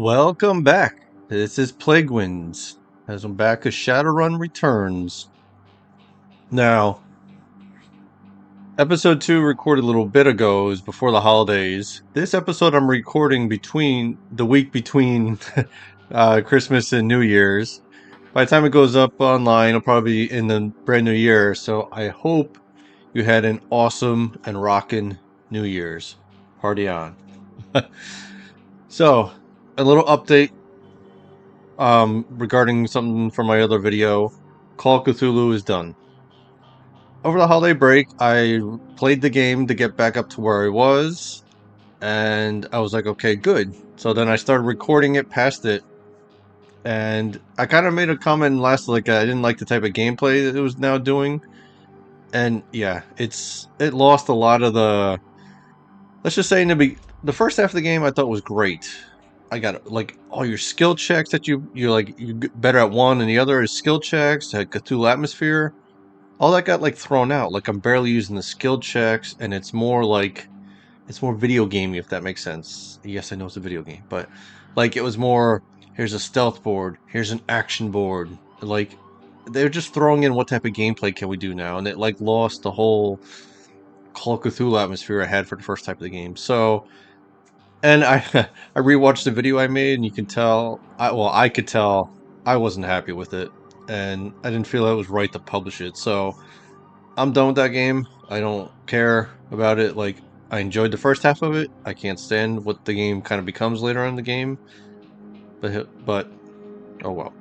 Welcome back. This is Plague Winds, as I'm back as Shadowrun Returns. Now, episode 2 recorded a little bit ago is before the holidays. This episode I'm recording between the week between Christmas and New Year's. By the time it goes up online, it'll probably be in the brand new year. So I hope you had an awesome and rockin' New Year's. Party on. So, a little update regarding something from my other video. Call of Cthulhu is done. Over the holiday break, I played the game to get back up to where I was, and I was like, okay, good. So then I started recording it past it, and I kind of made a comment last, like, I didn't like the type of gameplay that it was now doing, and yeah, it lost a lot of the, let's just say the first half of the game I thought was great. I got like all your skill checks that you're like you get better at one and the other is skill checks, Cthulhu atmosphere. All that got like thrown out. Like I'm barely using the skill checks, and it's more video gamey, if that makes sense. Yes, I know it's a video game, but like it was more, here's a stealth board, here's an action board. Like they're just throwing in what type of gameplay can we do now, and it like lost the whole Call of Cthulhu atmosphere I had for the first type of the game. So, and I I rewatched the video I made, and you can tell I could tell I wasn't happy with it, and I didn't feel it was right to publish it. So I'm done with that game. I don't care about it. Like, I enjoyed the first half of it. I can't stand what the game kind of becomes later on in the game. But oh well.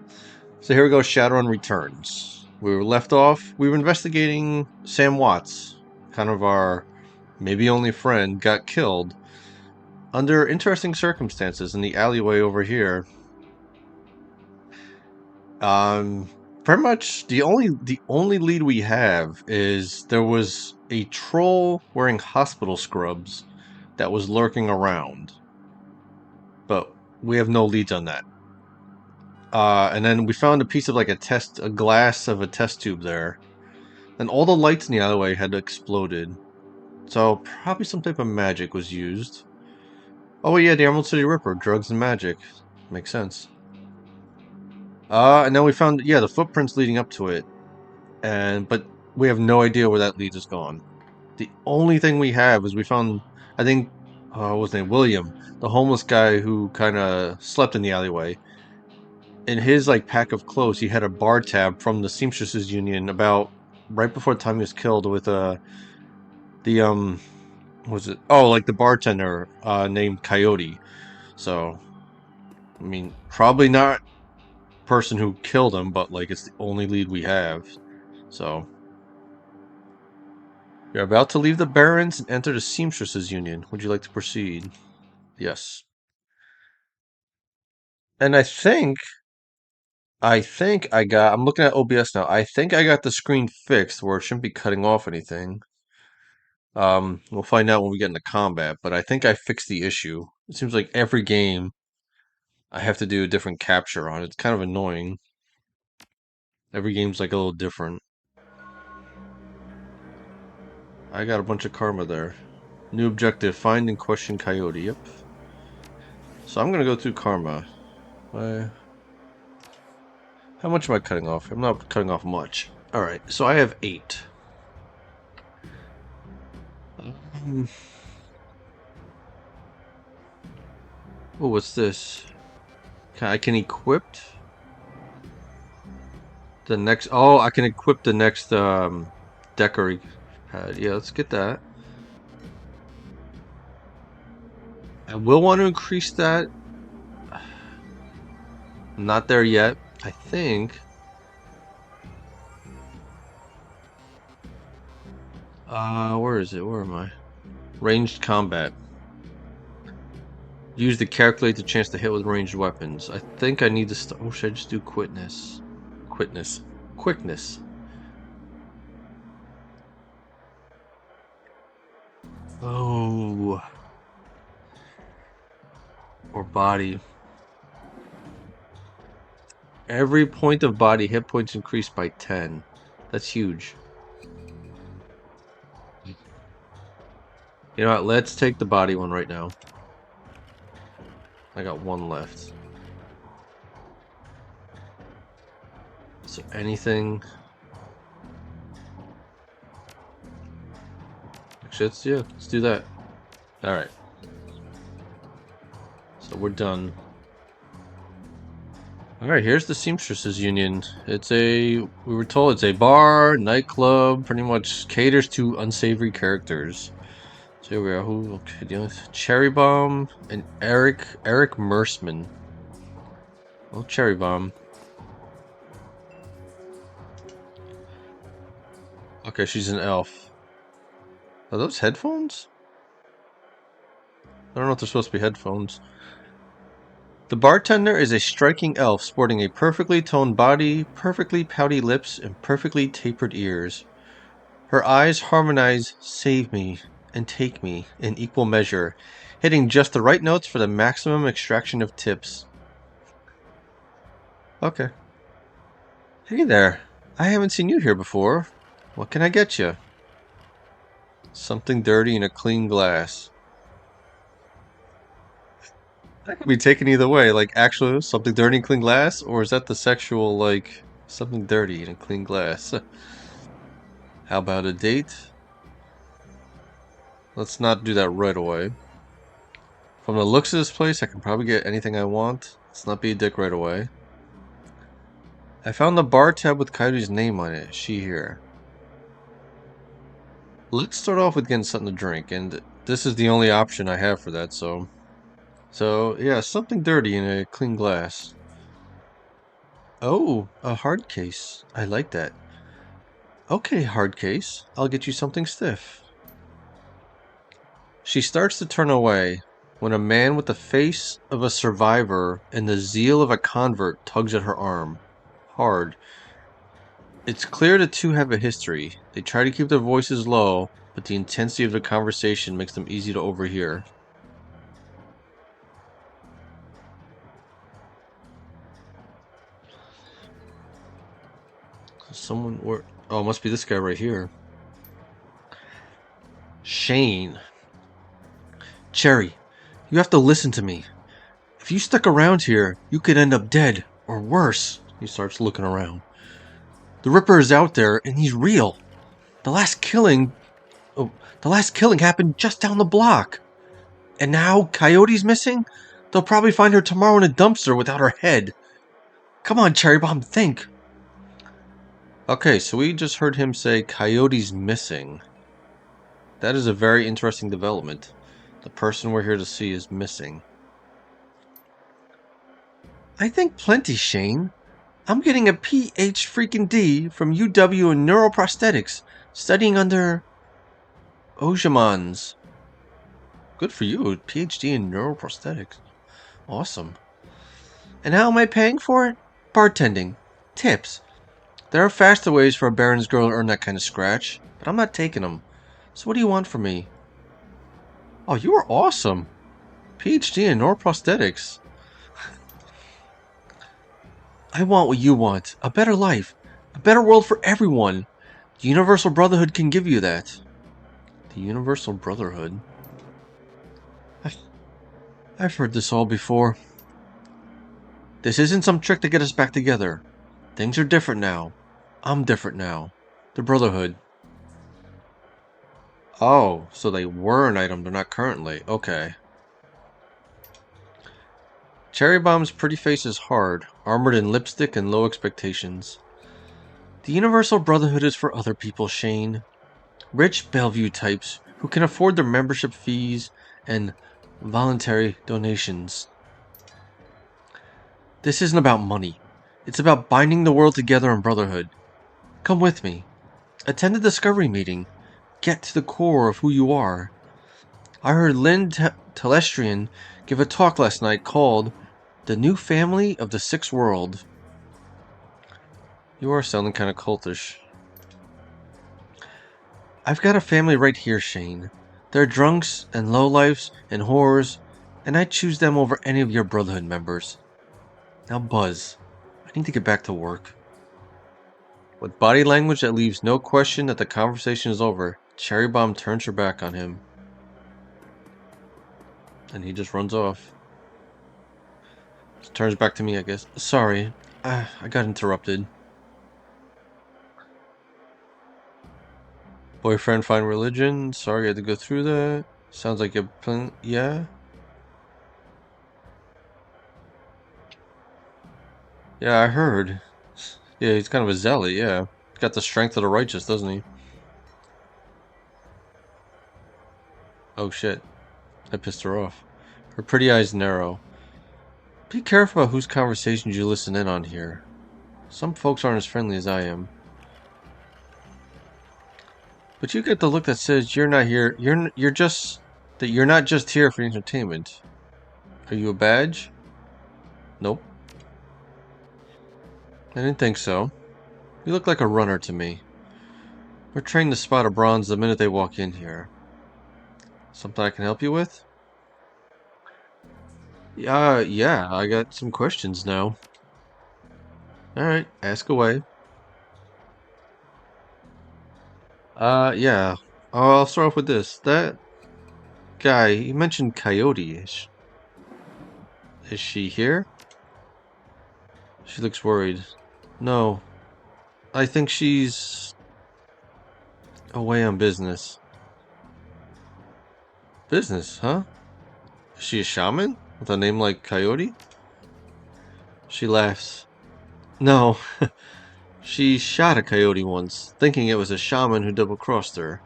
So here we go. Shadowrun Returns. We were left off. We were investigating Sam Watts, kind of our maybe only friend, got killed under interesting circumstances in the alleyway over here. Pretty much the only lead we have is there was a troll wearing hospital scrubs that was lurking around, but we have no leads on that. And then we found a piece of like a glass of a test tube there. Then all the lights in the alleyway had exploded, so probably some type of magic was used. Oh yeah, the Emerald City Ripper, drugs and magic, makes sense. And then we found the footprints leading up to it. But we have no idea where that lead is gone. The only thing we have is we found, I think, what was his name? William, the homeless guy who kind of slept in the alleyway. In his like pack of clothes, he had a bar tab from the Seamstresses Union about right before the time he was killed with the was it? Oh, like the bartender named Coyote. So, I mean, probably not person who killed him, but like it's the only lead we have. So. You're about to leave the Barrens and enter the Seamstresses Union. Would you like to proceed? Yes. And I'm looking at OBS now. I think I got the screen fixed where it shouldn't be cutting off anything. We'll find out when we get into combat, but I think I fixed the issue. It seems like every game I have to do a different capture on. It's kind of annoying. Every game's like a little different. I got a bunch of karma there. New objective, find and question Coyote. Yep. So I'm gonna go through karma. How much am I cutting off? I'm not cutting off much. Alright, so I have 8. Oh, what's this? I can equip the next... Oh, I can equip the next decory pad. Yeah, let's get that. I will want to increase that. I'm not there yet. I think... where is it? Where am I? Ranged combat. Use to calculate the chance to hit with ranged weapons. I think I need to start... Oh, should I just do quickness? Quickness. Oh. Or body. Every point of body hit points increased by 10. That's huge. You know what? Let's take the body one right now. I got one left. Is there anything? Actually, let's do that. Alright. So we're done. Alright, here's the Seamstresses Union. We were told it's a bar, nightclub, pretty much caters to unsavory characters. So here we are. Okay, Cherry Bomb and Eric Mersman. Oh, Cherry Bomb. Okay, she's an elf. Are those headphones? I don't know if they're supposed to be headphones. The bartender is a striking elf sporting a perfectly toned body, perfectly pouty lips, and perfectly tapered ears. Her eyes harmonize "Save Me" and "Take Me" in equal measure, hitting just the right notes for the maximum extraction of tips. Okay. Hey there. I haven't seen you here before. What can I get you? Something dirty in a clean glass. That could be taken either way. Like, actually, something dirty in clean glass? Or is that the sexual, like, something dirty in a clean glass? How about a date? Let's not do that right away. From the looks of this place, I can probably get anything I want. Let's not be a dick right away. I found the bar tab with Coyote's name on it. Is she here? Let's start off with getting something to drink, and this is the only option I have for that, so... So, yeah, something dirty in a clean glass. Oh, a hard case. I like that. Okay, hard case. I'll get you something stiff. She starts to turn away when a man with the face of a survivor and the zeal of a convert tugs at her arm. Hard. It's clear the two have a history. They try to keep their voices low, but the intensity of the conversation makes them easy to overhear. Oh, it must be this guy right here. Shane. Cherry, you have to listen to me. If you stuck around here, you could end up dead, or worse. He starts looking around. The Ripper is out there, and he's real. The last killing happened just down the block. And now Coyote's missing? They'll probably find her tomorrow in a dumpster without her head. Come on, Cherry Bomb, think. Okay, so we just heard him say Coyote's missing. That is a very interesting development. The person we're here to see is missing. I think plenty, Shane. I'm getting a Ph freaking D from UW in neuroprosthetics, studying under Ojamans. Good for you, PhD in neuroprosthetics. Awesome. And how am I paying for it? Bartending. Tips. There are faster ways for a Baron's girl to earn that kind of scratch, but I'm not taking them. So what do you want from me? Oh, you are awesome. PhD in neuroprosthetics. I want what you want. A better life. A better world for everyone. The Universal Brotherhood can give you that. The Universal Brotherhood? I've heard this all before. This isn't some trick to get us back together. Things are different now. I'm different now. The Brotherhood. Oh, so they were an item, they're not currently. Okay. Cherry Bomb's pretty face is hard, armored in lipstick and low expectations. The Universal Brotherhood is for other people, Shane. Rich Bellevue types who can afford their membership fees and voluntary donations. This isn't about money. It's about binding the world together in brotherhood. Come with me. Attend the discovery meeting. Get to the core of who you are. I heard Lynn Telestrian give a talk last night called The New Family of the Sixth World. You are sounding kind of cultish. I've got a family right here, Shane. They're drunks and lowlifes and whores, and I choose them over any of your Brotherhood members. Now buzz. I need to get back to work. With body language that leaves no question that the conversation is over, Cherry Bomb turns her back on him. And he just runs off. Turns back to me, I guess. Sorry, I got interrupted. Boyfriend find religion. Sorry I had to go through that. Sounds like you're playing. Yeah? Yeah, I heard. Yeah, he's kind of a zealot, yeah. Got the strength of the righteous, doesn't he? Oh shit. I pissed her off. Her pretty eyes narrow. Be careful about whose conversations you listen in on here. Some folks aren't as friendly as I am. But you get the look that says you're not here. You're just that you're not just here for entertainment. Are you a badge? Nope. I didn't think so. You look like a runner to me. We're trained to spot a bronze the minute they walk in here. Something I can help you with? Yeah, I got some questions now. Alright, ask away. Yeah. I'll start off with this. That guy, you mentioned Coyote. Is she here? She looks worried. No, I think she's away on business. Business, huh? Is she a shaman? With a name like Coyote? She laughs. No, she shot a coyote once, thinking it was a shaman who double-crossed her.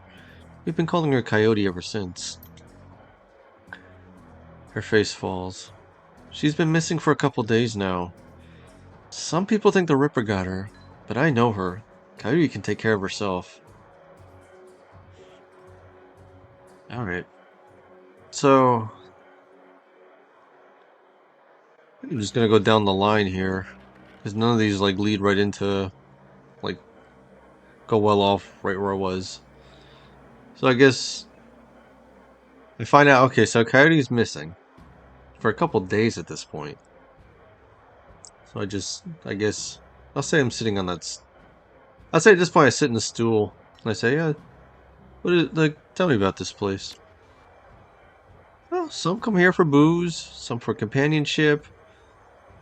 We've been calling her Coyote ever since. Her face falls. She's been missing for a couple days now. Some people think the Ripper got her, but I know her. Coyote can take care of herself. Alright. So, I'm just gonna go down the line here. Because none of these, like, lead right into, like, go well off right where I was. So I guess we find out, okay, so Coyote's missing. For a couple days at this point. So I guess, I'll say I'm sitting on that, I'll say at this point I sit in the stool. And I say, yeah, what is, like, tell me about this place. Well, some come here for booze, some for companionship.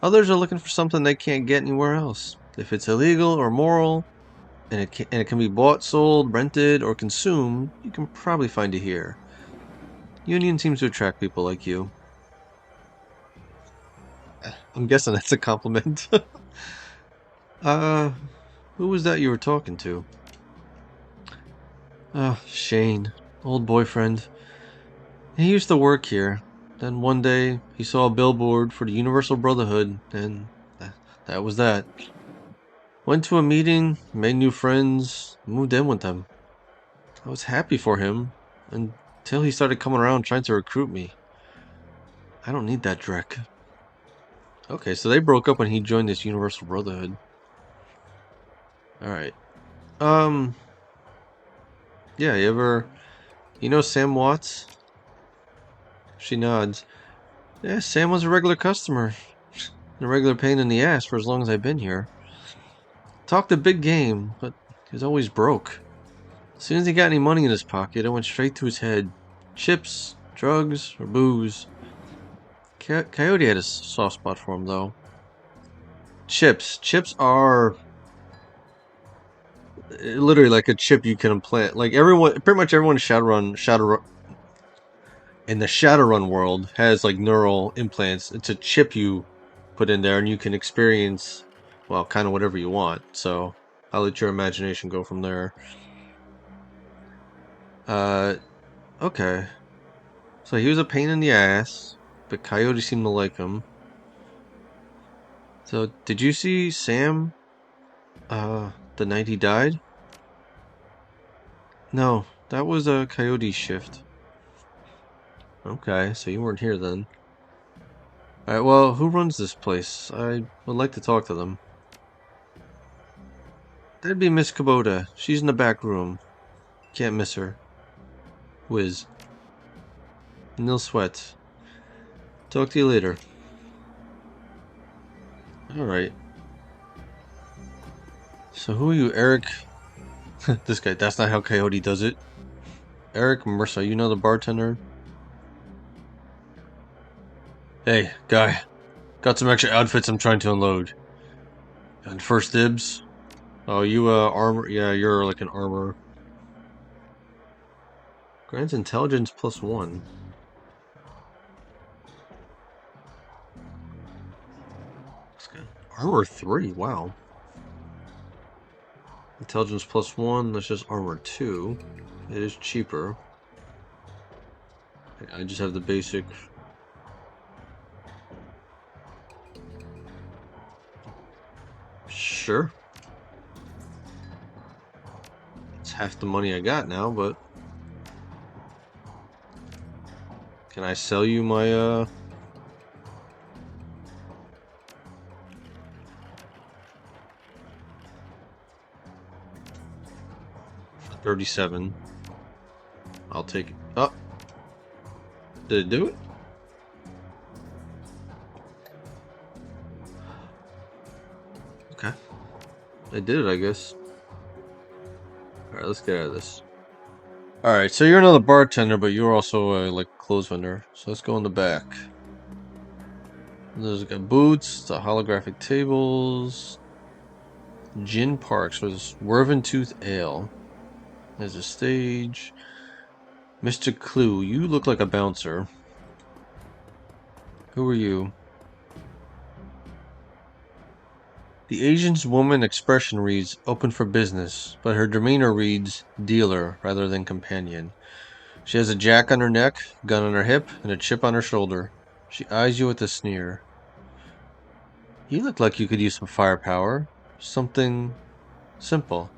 Others are looking for something they can't get anywhere else. If it's illegal or moral, and it can be bought, sold, rented, or consumed, you can probably find it here. Union seems to attract people like you. I'm guessing that's a compliment. uh, who was that you were talking to? Shane, old boyfriend. He used to work here. Then one day, he saw a billboard for the Universal Brotherhood, and that was that. Went to a meeting, made new friends, moved in with them. I was happy for him, until he started coming around trying to recruit me. I don't need that dreck. Okay, so they broke up when he joined this Universal Brotherhood. Alright. Yeah, you know Sam Watts? She nods. Yeah, Sam was a regular customer. A regular pain in the ass for as long as I've been here. Talked a big game, but he was always broke. As soon as he got any money in his pocket, it went straight to his head. Chips, drugs, or booze. Coyote had a soft spot for him, though. Chips. Chips are literally like a chip you can implant. Like pretty much everyone in Shadowrun, in the Shadowrun world has like neural implants. It's a chip you put in there, and you can experience, well, kind of whatever you want. So I'll let your imagination go from there. Okay. So he was a pain in the ass, but Coyote seemed to like him. So did you see Sam? The night he died? No, that was a Coyote shift. Okay, so you weren't here then. Alright, well, who runs this place? I would like to talk to them. That'd be Miss Kubota. She's in the back room. Can't miss her. Whiz. Nil sweat. Talk to you later. Alright. So who are you, Eric? This guy, that's not how Coyote does it. Eric Mercer, you know the bartender? Hey, guy. Got some extra outfits I'm trying to unload. And first dibs. Oh, you armor. Yeah, you're like an armor. Grants intelligence +1. That's good. Armor 3. Wow. Intelligence +1. That's just armor 2. It is cheaper. I just have the basic. Sure. It's half the money I got now, but can I sell you my for 37? I'll take it. Oh, did it do it? Okay. I did it, I guess. Alright, let's get out of this. Alright, so you're another bartender, but you're also a like clothes vendor. So let's go in the back. There's got boots, the holographic tables, gin parks with Werven Tooth Ale. There's a stage. Mr. Clue, you look like a bouncer. Who are you? The Asian woman's expression reads open for business, but her demeanor reads dealer rather than companion. She has a jack on her neck, gun on her hip, and a chip on her shoulder. She eyes you with a sneer. You look like you could use some firepower. Something simple.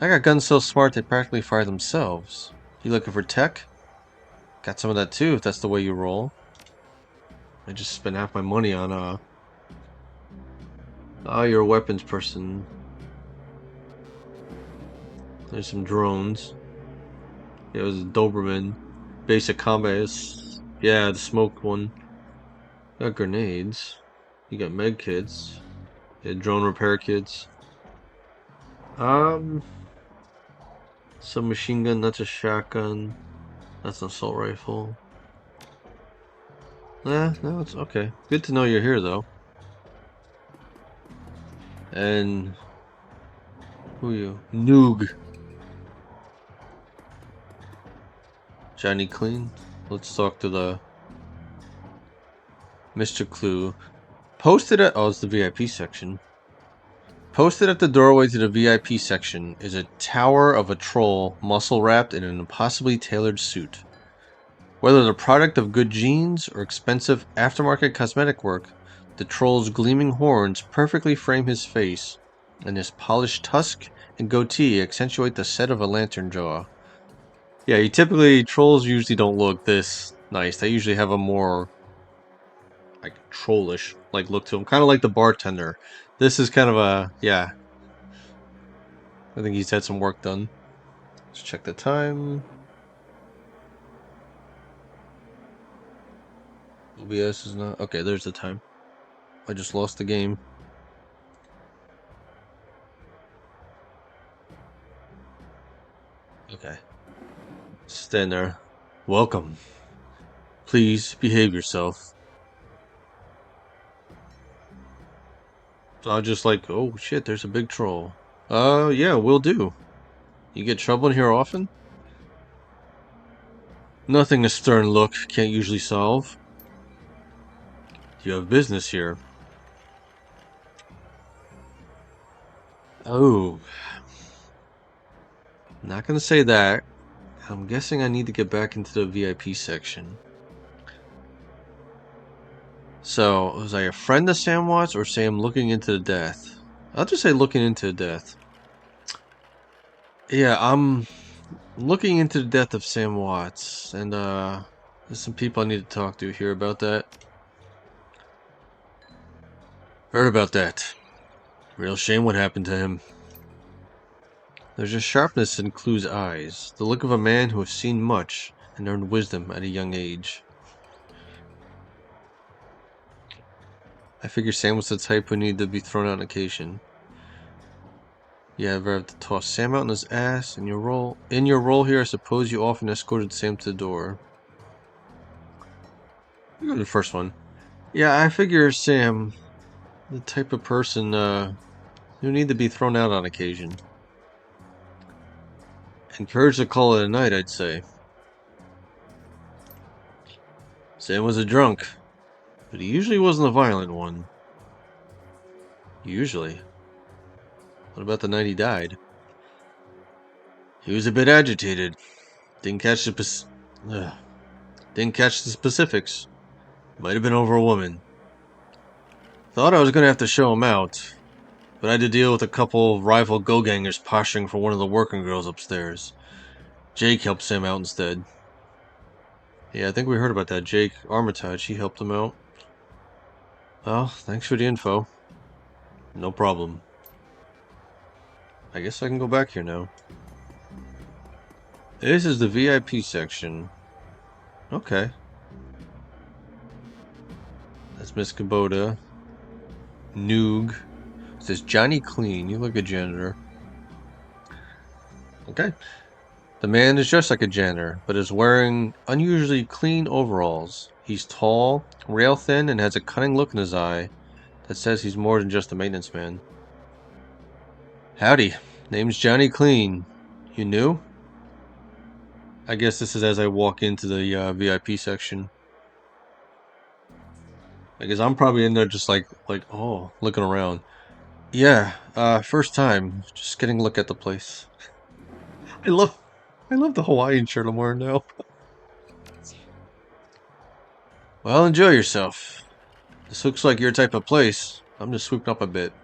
I got guns so smart they practically fire themselves. You looking for tech? Got some of that too, if that's the way you roll. I just spent half my money on, oh, you're a weapons person. There's some drones. Yeah, it was a Doberman. Basic combat. Yeah, the smoked one. Got grenades. You got med kits. Yeah, drone repair kits. Some machine gun. That's a shotgun. That's an assault rifle. No, it's okay. Good to know you're here, though. And who are you? Noog. Johnny Clean. Let's talk to the Mr. Clue. Posted at it's the VIP section. Posted at the doorway to the VIP section is a tower of a troll muscle wrapped in an impossibly tailored suit. Whether the product of good genes or expensive aftermarket cosmetic work, the troll's gleaming horns perfectly frame his face, and his polished tusk and goatee accentuate the set of a lantern jaw. Yeah, trolls usually don't look this nice. They usually have a more like trollish like look to them, kind of like the bartender. This is kind of a, yeah. I think he's had some work done. Let's check the time. OBS is not okay. There's the time. I just lost the game. Okay. Stand there. Welcome. Please behave yourself. So I just like, oh shit, there's a big troll. Yeah, will do. You get trouble in here often? Nothing a stern look can't usually solve. You have business here. Oh. Not gonna say that. I'm guessing I need to get back into the VIP section. So, was I a friend of Sam Watts or say I'm looking into the death? I'll just say looking into the death. Yeah, I'm looking into the death of Sam Watts, and there's some people I need to talk to here about that. Heard about that. Real shame what happened to him. There's a sharpness in Clue's eyes, the look of a man who has seen much and earned wisdom at a young age. I figure Sam was the type who needed to be thrown out on occasion. You ever have to toss Sam out on his ass in your role? In your role here, I suppose you often escorted Sam to the door. You go to the first one. Yeah, I figure Sam, the type of person who need to be thrown out on occasion. Encouraged to call it a night, I'd say. Sam was a drunk, but he usually wasn't a violent one. Usually. What about the night he died? He was a bit agitated. Didn't catch didn't catch the specifics. Might have been over a woman. Thought I was gonna have to show him out, but I had to deal with a couple rival go-gangers posturing for one of the working girls upstairs. Jake helped Sam out instead. Yeah, I think we heard about that. Jake Armitage, he helped him out. Well, thanks for the info. No problem. I guess I can go back here now. This is the VIP section. Okay. That's Miss Kubota. Noog. It says Johnny Clean. You look a janitor. Okay. The man is dressed like a janitor, but is wearing unusually clean overalls. He's tall, rail thin, and has a cunning look in his eye that says he's more than just a maintenance man. Howdy. Name's Johnny Clean. You new? I guess this is as I walk into the VIP section. I guess I'm probably in there just like, oh, looking around. Yeah, first time. Just getting a look at the place. I love the Hawaiian shirt I'm wearing now. Well, enjoy yourself. This looks like your type of place. I'm just swooped up a bit.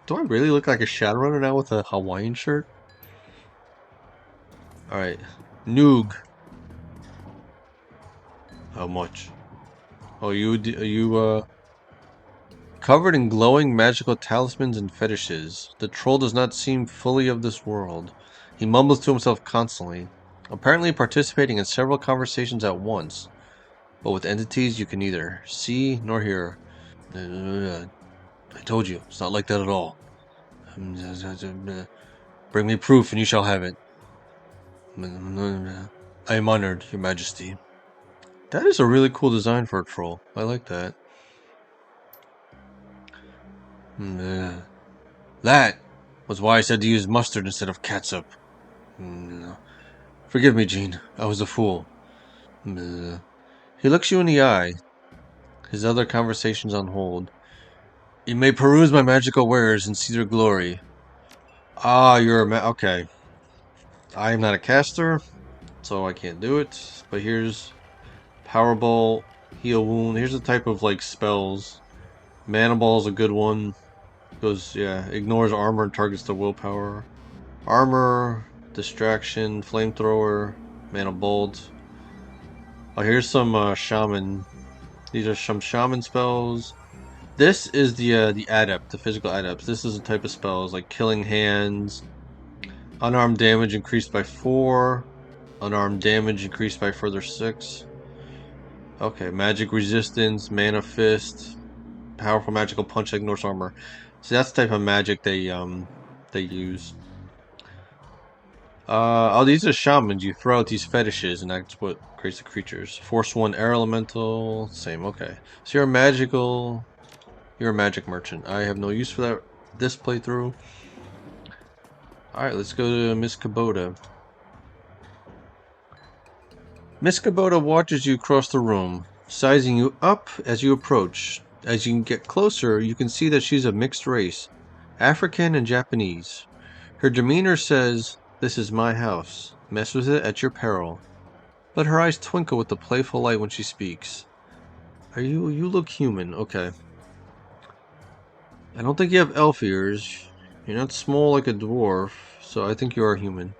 Do I really look like a Shadowrunner now with a Hawaiian shirt? Alright. Noog. How much? Oh, you covered in glowing magical talismans and fetishes. The troll does not seem fully of this world. He mumbles to himself constantly, apparently participating in several conversations at once, but with entities you can neither see nor hear. I told you, it's not like that at all. Bring me proof and you shall have it. I am honored, your majesty. That is a really cool design for a troll. I like that. That was why I said to use mustard instead of catsup. Forgive me, Jean. I was a fool. He looks you in the eye. His other conversations on hold. You may peruse my magical wares and see their glory. Ah, you're a okay. I am not a caster, so I can't do it. But here's Powerball, Heal Wound. Here's the type of like spells. Mana Ball is a good one. Goes, yeah, ignores armor and targets the willpower. Armor, Distraction, Flamethrower, Mana Bolt. Oh, here's some Shaman. These are some Shaman spells. This is the Adept, the physical Adepts. This is a type of spells like Killing Hands. Unarmed damage increased by 4. Unarmed damage increased by further 6. Okay, Magic Resistance, Mana Fist. Powerful magical punch that ignores armor. So that's the type of magic they use. Oh, these are shamans. You throw out these fetishes, and that's what creates the creatures. Force 1 air elemental, same. Okay, so you're a magic merchant. I have no use for that this playthrough. All right, let's go to Miss Kubota. Miss Kubota watches you cross the room, sizing you up as you approach. As you get closer, you can see that she's a mixed race, African and Japanese. Her demeanor says, "This is my house. Mess with it at your peril." But her eyes twinkle with a playful light when she speaks. You look human. Okay. I don't think you have elf ears. You're not small like a dwarf, so I think you are human.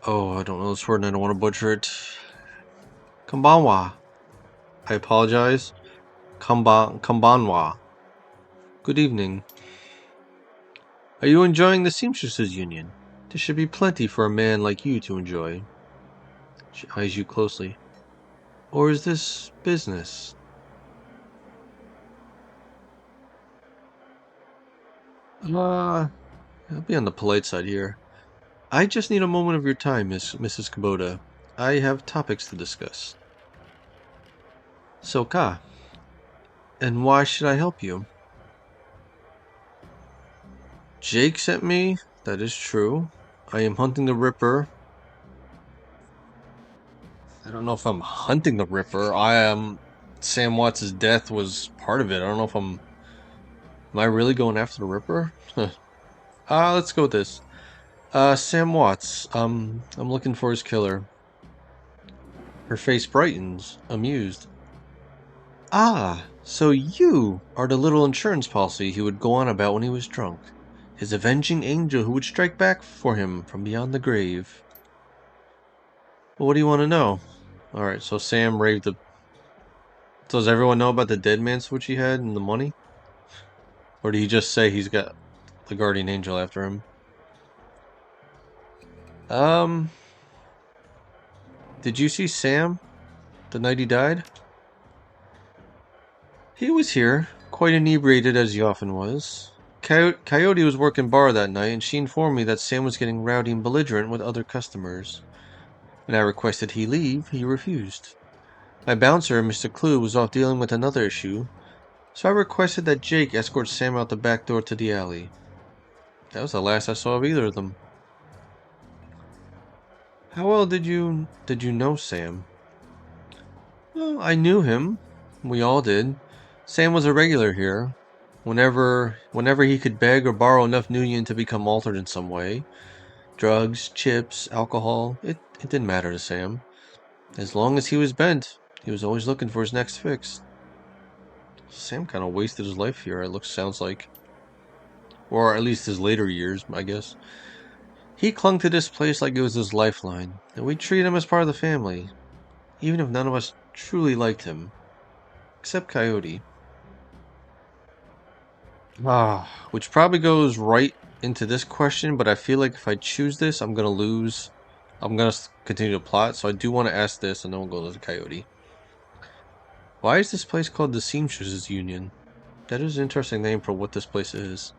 Oh, I don't know this word and I don't want to butcher it. Konbanwa. I apologize. Konbanwa. Good evening. Are you enjoying the Seamstresses Union? There should be plenty for a man like you to enjoy. She eyes you closely. Or is this business? I'll be on the polite side here. I just need a moment of your time, Mrs. Kubota. I have topics to discuss. So, Ka, and why should I help you? Jake sent me. That is true. I am hunting the Ripper. I don't know if I'm hunting the Ripper. I am. Sam Watts' death was part of it. I don't know if I'm. Am I really going after the Ripper? Let's go with this. Sam Watts. I'm looking for his killer. Her face brightens, amused. Ah, so you are the little insurance policy he would go on about when he was drunk. His avenging angel who would strike back for him from beyond the grave. Well, what do you want to know? Alright, so Sam raved the... Does everyone know about the dead man switch he had and the money? Or did he just say he's got the guardian angel after him? Um, did you see Sam the night he died? He was here, quite inebriated as he often was. Coyote was working bar that night, and she informed me that Sam was getting rowdy and belligerent with other customers. When I requested he leave, he refused. My bouncer, Mr. Clue, was off dealing with another issue, so I requested that Jake escort Sam out the back door to the alley. That was the last I saw of either of them. How well did you know Sam? Well, I knew him. We all did. Sam was a regular here. Whenever he could beg or borrow enough Nuyen to become altered in some way. Drugs, chips, alcohol, it didn't matter to Sam. As long as he was bent, he was always looking for his next fix. Sam kind of wasted his life here, sounds like. Or at least his later years, I guess. He clung to this place like it was his lifeline, and we treat him as part of the family, even if none of us truly liked him. Except Coyote. Which probably goes right into this question, but I feel like if I choose this, I'm gonna lose. I'm gonna continue to plot, so I do want to ask this, and then we'll go to the Coyote. Why is this place called the Seamstresses Union? That is an interesting name for what this place is.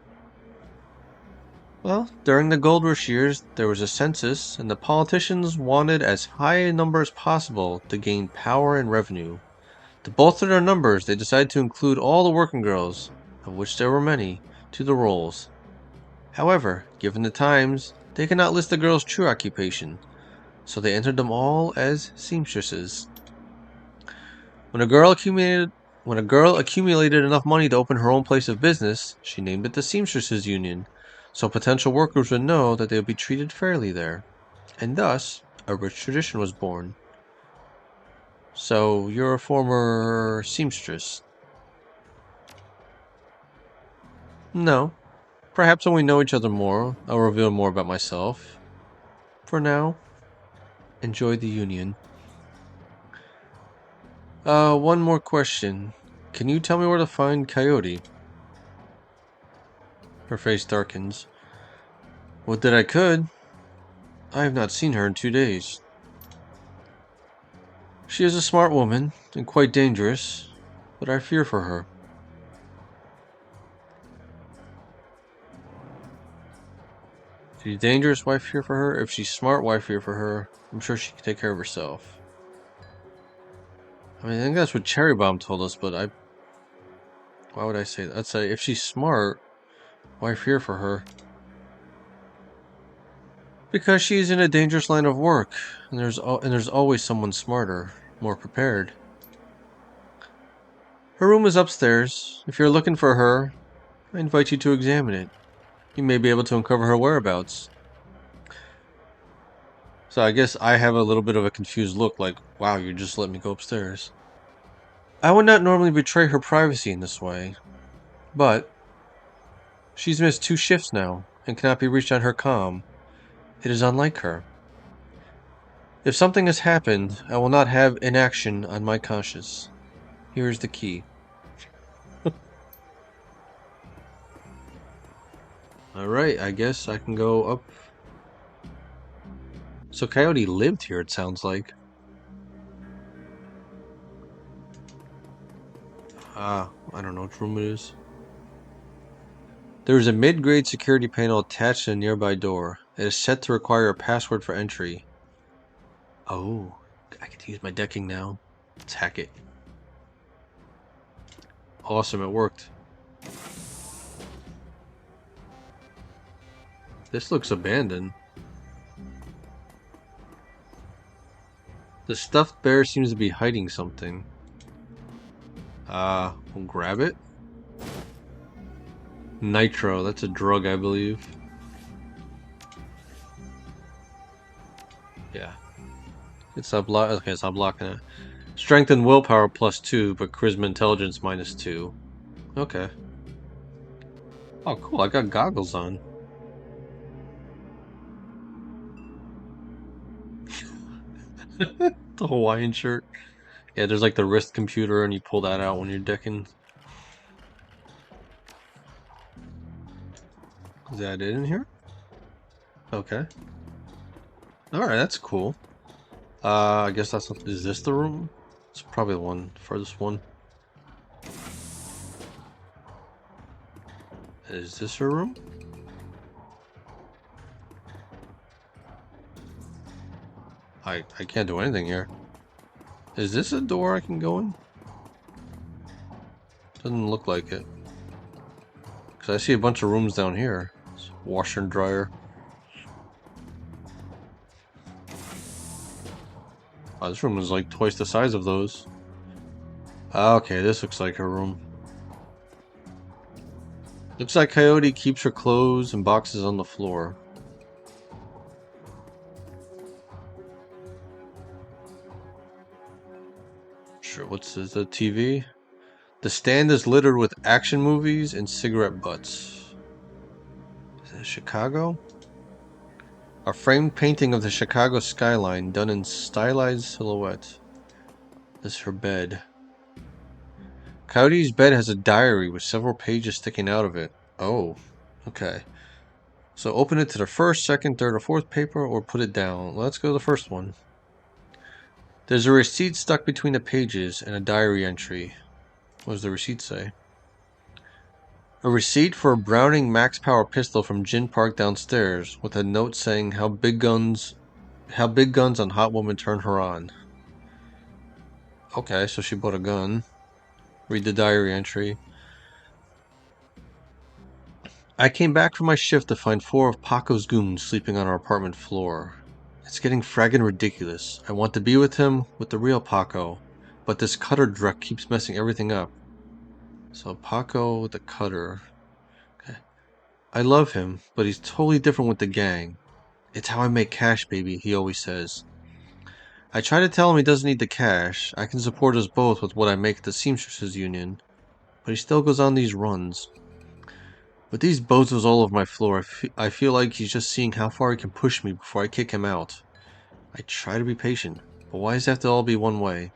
Well, during the gold rush years, there was a census, and the politicians wanted as high a number as possible to gain power and revenue. To bolster their numbers, they decided to include all the working girls, of which there were many, to the rolls. However, given the times, they could not list the girls' true occupation, so they entered them all as seamstresses. When a girl accumulated enough money to open her own place of business, she named it the Seamstresses Union, so potential workers would know that they would be treated fairly there. And thus, a rich tradition was born. So, you're a former seamstress? No. Perhaps when we know each other more, I'll reveal more about myself. For now, enjoy the union. One more question. Can you tell me where to find Coyote? Her face darkens. Would that I could. I have not seen her in 2 days. She is a smart woman, and quite dangerous, but I fear for her. If she's dangerous, why fear for her? If she's smart, why fear for her? I'm sure she can take care of herself. I think that's what Cherry Bomb told us, but why would I say that? I'd say, if she's smart, why fear for her? Because she's in a dangerous line of work, and there's always someone smarter, more prepared. Her room is upstairs. If you're looking for her, I invite you to examine it. You may be able to uncover her whereabouts. So I guess I have a little bit of a confused look, like, wow, you just let me go upstairs. I would not normally betray her privacy in this way, but she's missed 2 shifts now, and cannot be reached on her comm. It is unlike her. If something has happened, I will not have inaction on my conscience. Here is the key. Alright, I guess I can go up. So Coyote lived here, it sounds like. I don't know which room it is. There is a mid-grade security panel attached to a nearby door. It is set to require a password for entry. Oh, I get to use my decking now. Let's hack it. Awesome, it worked. This looks abandoned. The stuffed bear seems to be hiding something. We'll grab it. Nitro, that's a drug, I believe. Yeah. It's not block. Okay, it's not blocking it. Strength and willpower +2, but charisma intelligence -2. Okay. Oh, cool. I got goggles on. The Hawaiian shirt. Yeah, there's like the wrist computer, and you pull that out when you're decking. Is that it in here? Okay. Alright, that's cool. I guess that's... Is this the room? It's probably the one, furthest one. Is this her room? I can't do anything here. Is this a door I can go in? Doesn't look like it. Because I see a bunch of rooms down here. It's washer and dryer. Oh, this room is like twice the size of those. Okay, this looks like her room. Looks like Coyote keeps her clothes and boxes on the floor. Sure, what's this? The TV? The stand is littered with action movies and cigarette butts. Is that Chicago? A framed painting of the Chicago skyline done in stylized silhouette. This is her bed. Coyote's bed has a diary with several pages sticking out of it. Oh, okay. So open it to the first, second, third, or fourth paper, or put it down. Let's go to the first one. There's a receipt stuck between the pages and a diary entry. What does the receipt say? A receipt for a Browning Max Power pistol from Gin Park downstairs, with a note saying how big guns on hot woman turn her on. Okay, so she bought a gun. Read the diary entry. I came back from my shift to find 4 of Paco's goons sleeping on our apartment floor. It's getting fragging ridiculous. I want to be with him, with the real Paco, but this cutter dreck keeps messing everything up. So Paco with the cutter. Okay. I love him, but he's totally different with the gang. It's how I make cash, baby, he always says. I try to tell him he doesn't need the cash. I can support us both with what I make at the Seamstresses Union. But he still goes on these runs. With these bozos all over my floor, I feel like he's just seeing how far he can push me before I kick him out. I try to be patient, but why does it have to all be one way?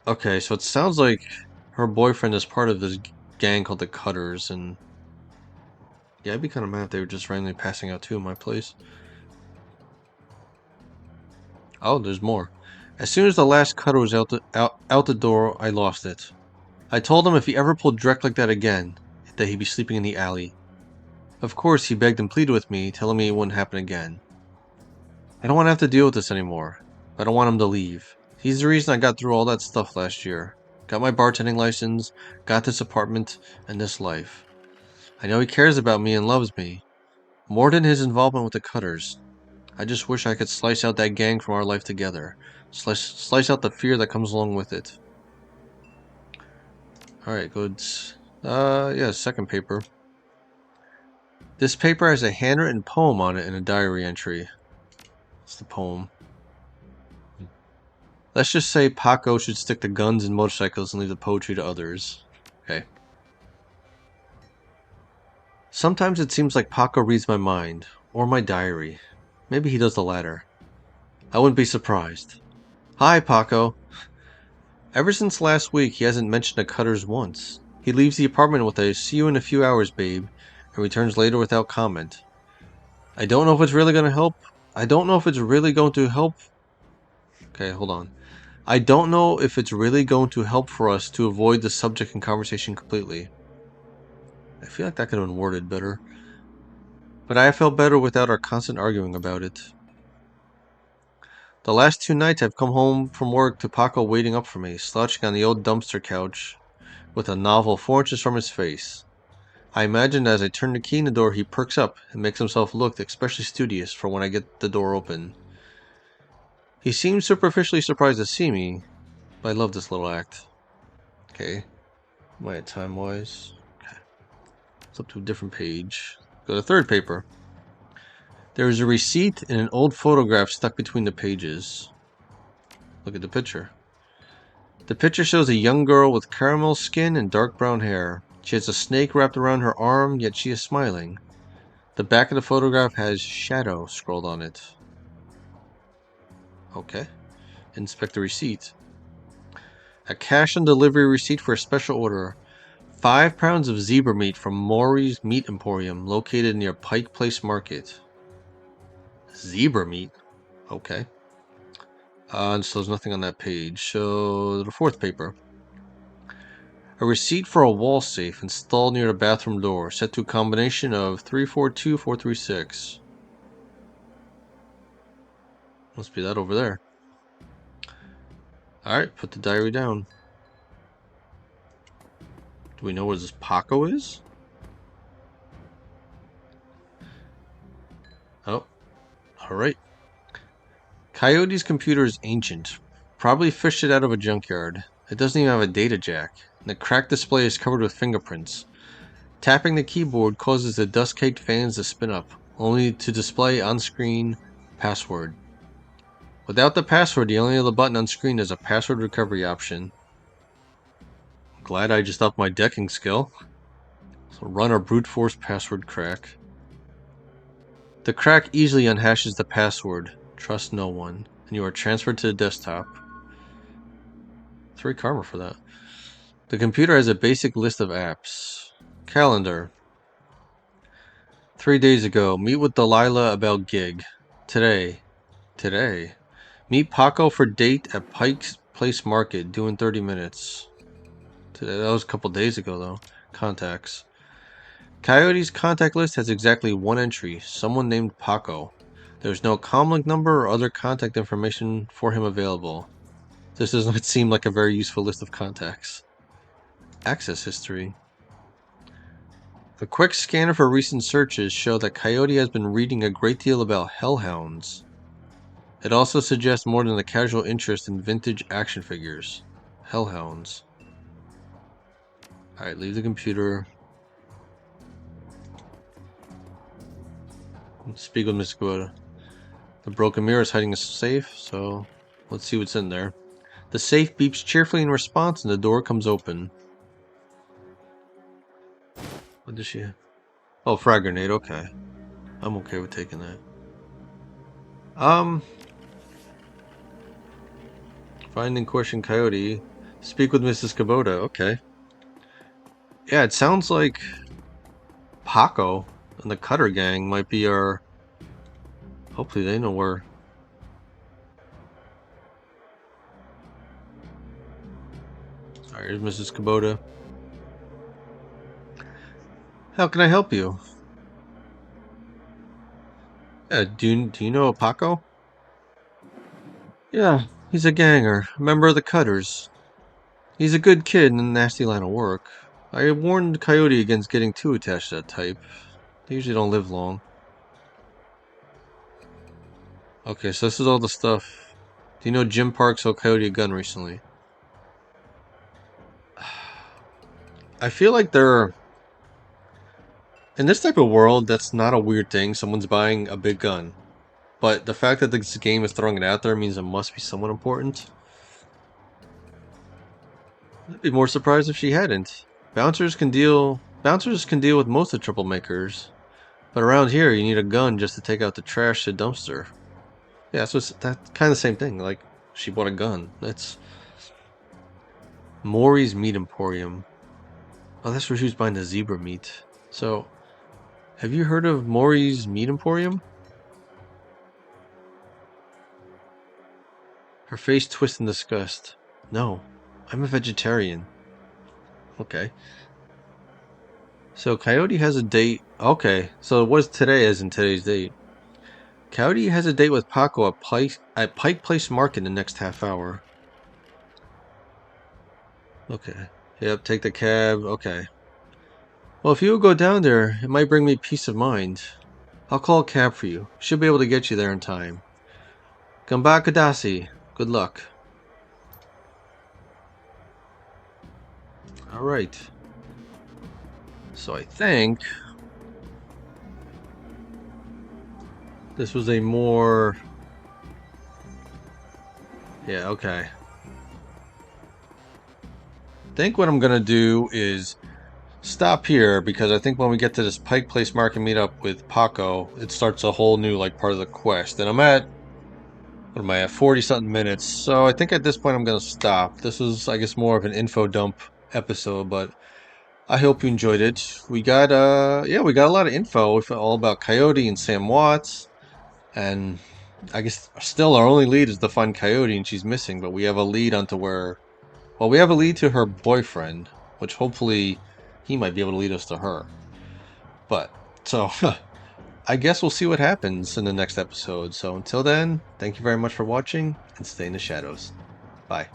Okay, so it sounds like her boyfriend is part of this gang called the Cutters, and... yeah, I'd be kind of mad if they were just randomly passing out too in my place. Oh, there's more. As soon as the last cutter was out the door, I lost it. I told him if he ever pulled direct like that again, that he'd be sleeping in the alley. Of course, he begged and pleaded with me, telling me it wouldn't happen again. I don't want to have to deal with this anymore. I don't want him to leave. He's the reason I got through all that stuff last year. Got my bartending license, got this apartment, and this life. I know he cares about me and loves me. More than his involvement with the Cutters. I just wish I could slice out that gang from our life together. Slice out the fear that comes along with it. Alright, good. Yeah, second paper. This paper has a handwritten poem on it and a diary entry. What's the poem? Let's just say Paco should stick to guns and motorcycles and leave the poetry to others. Okay. Sometimes it seems like Paco reads my mind, or my diary. Maybe he does the latter. I wouldn't be surprised. Hi, Paco. Ever since last week, he hasn't mentioned the Cutters once. He leaves the apartment with a "see you in a few hours, babe," and returns later without comment. I don't know if it's really going to help. I don't know if it's really going to help. Okay, hold on. I don't know if it's really going to help for us to avoid the subject and conversation completely. I feel like that could have been worded better. But I have felt better without our constant arguing about it. The last 2 nights I've come home from work to Paco waiting up for me, slouching on the old dumpster couch, with a novel 4 inches from his face. I imagine as I turn the key in the door, he perks up and makes himself look especially studious for when I get the door open. He seems superficially surprised to see me, but I love this little act. Okay. Am I at time-wise? Okay. It's up to a different page. Go to the third paper. There is a receipt and an old photograph stuck between the pages. Look at the picture. The picture shows a young girl with caramel skin and dark brown hair. She has a snake wrapped around her arm, yet she is smiling. The back of the photograph has shadow scrolled on it. Okay. Inspect the receipt. A cash on delivery receipt for a special order. 5 pounds of zebra meat from Maury's Meat Emporium, located near Pike Place Market. Zebra meat? Okay. So there's nothing on that page. So the fourth paper. A receipt for a wall safe installed near the bathroom door, set to a combination of 342436. Must be that over there. Alright, put the diary down. Do we know where this Paco is? Oh, alright. Coyote's computer is ancient. Probably fished it out of a junkyard. It doesn't even have a data jack. And the cracked display is covered with fingerprints. Tapping the keyboard causes the dust-caked fans to spin up, only to display on-screen password. Without the password, the only other button on screen is a password recovery option. Glad I just upped my decking skill. So run a brute force password crack. The crack easily unhashes the password. Trust no one. And you are transferred to the desktop. 3 karma for that. The computer has a basic list of apps. Calendar. 3 days ago, meet with Delilah about gig. Today. Meet Paco for date at Pike's Place Market, due in 30 minutes. Today, that was a couple days ago, though. Contacts. Coyote's contact list has exactly 1 entry, someone named Paco. There's no comlink number or other contact information for him available. This does not seem like a very useful list of contacts. Access history. A quick scanner for recent searches show that Coyote has been reading a great deal about hellhounds. It also suggests more than a casual interest in vintage action figures. Hellhounds. Alright, leave the computer. Speak with Miss Guada. The broken mirror is hiding a safe, so let's see what's in there. The safe beeps cheerfully in response and the door comes open. What does she have? Oh, frag grenade, okay. I'm okay with taking that. Find and question Coyote. Speak with Mrs. Kubota, okay. Yeah, it sounds like Paco and the Cutter Gang might be our... Hopefully they know where... Alright, here's Mrs. Kubota. How can I help you? Yeah, do you know Paco? Yeah, he's a ganger, a member of the Cutters. He's a good kid in a nasty line of work. I warned Coyote against getting too attached to that type. They usually don't live long. Okay, so this is all the stuff. Do you know Jim Park sold Coyote a gun recently? I feel like they're... In this type of world, that's not a weird thing. Someone's buying a big gun. But the fact that this game is throwing it out there means it must be somewhat important. I'd be more surprised if she hadn't. Bouncers can deal with most of the troublemakers. But around here, you need a gun just to take out the trash to the dumpster. Yeah, so it's that's kind of the same thing. Like, she bought a gun. That's... Maury's Meat Emporium. Oh, that's where she was buying the zebra meat. So, have you heard of Maury's Meat Emporium? Her face twists in disgust. No, I'm a vegetarian. Okay. So Coyote has a date. Okay, so it was today as in today's date. Coyote has a date with Paco at Pike Place Market in the next half hour. Okay. Yep, take the cab. Okay. Well, if you go down there, it might bring me peace of mind. I'll call a cab for you. Should be able to get you there in time. Gambakadasi. Good luck. All right. So I think this was a more... Yeah, okay. I think what I'm going to do is stop here because I think when we get to this Pike Place Market meetup with Paco, it starts a whole new like part of the quest. And I'm at, what am I at, 40 something minutes. So I think at this point I'm going to stop. This was, I guess, more of an info dump episode, but I hope you enjoyed it. We got yeah, we got a lot of info all about Coyote and Sam Watts, and I guess still our only lead is to find Coyote and she's missing, but we have a lead onto where, well, we have a lead to her boyfriend, which hopefully he might be able to lead us to her. But so I guess we'll see what happens in the next episode. So until then, thank you very much for watching and stay in the shadows. Bye.